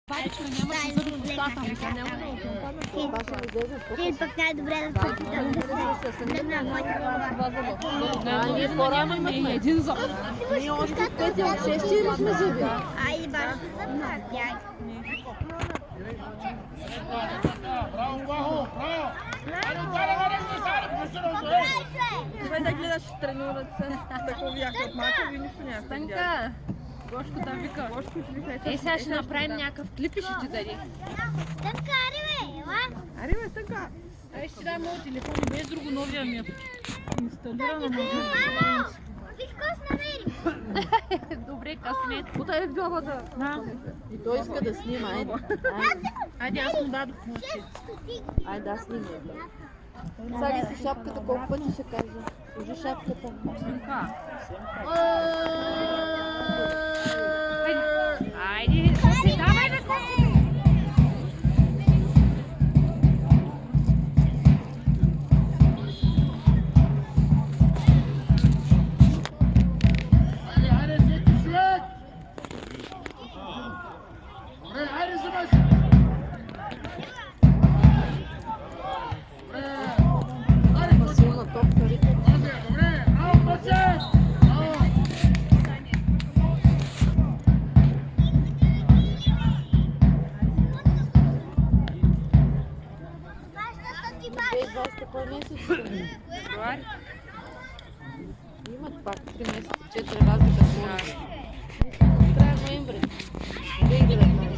Парично няма да бъде достатъчно. Ти пък най-добре да се Ние нямаме един зъб. Ние още 5 или 6 имахме зъби. Айде баш. Добре да гледаш тренировъци, такова бяха от мача и нищо няма. Станка, Гошко да вика. Гошко ще вика. Сега ще направим някакъв клип и ще ти даде. Стъпка, ари бе, ела. Ари бе, Станка. Ай, ще дай моят телефон и без друго новия ми е инсталиран. Мамо, виж какво се намери. Добре, късмет. Потай в главата. И той иска да снима, айде. Айде, аз му дадох. Айде, аз снимам. Сади си шапката, колко пъти ще кажа. Сложи шапката. Станка. Айде, коци, давай бе, коци. Силна топка, Рика. Кой месец? Февруари. Имат пак 3 месеца, 4 разлика с нас. Края ноември. 2019.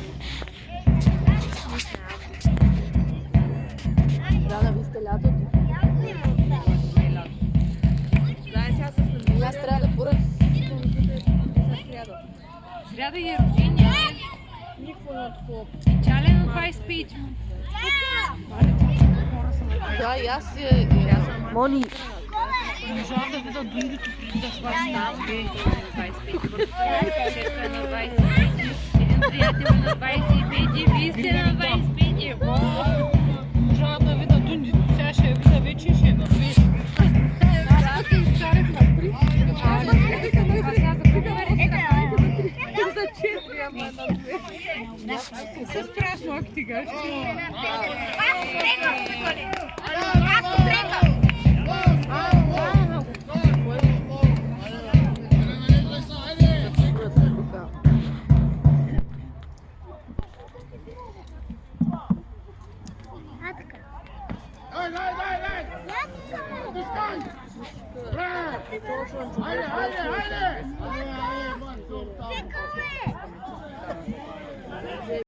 Да, ви сте лятото. Аз трябва да поръчам. Сряда и рождения. Никой не откоп. Чален от 25. Да, и аз Мони. Можа да видя другото преди да свърши там. 25. Шефка на 25. Един приятел на 25 и вие сте на 25. Можа да видя дундито. Сега ще я видя вече и ще я надвижа. Аз те изкарах на 3. А сега за колко време си За 4, ама на 2. с прашно, ако ти кажеш.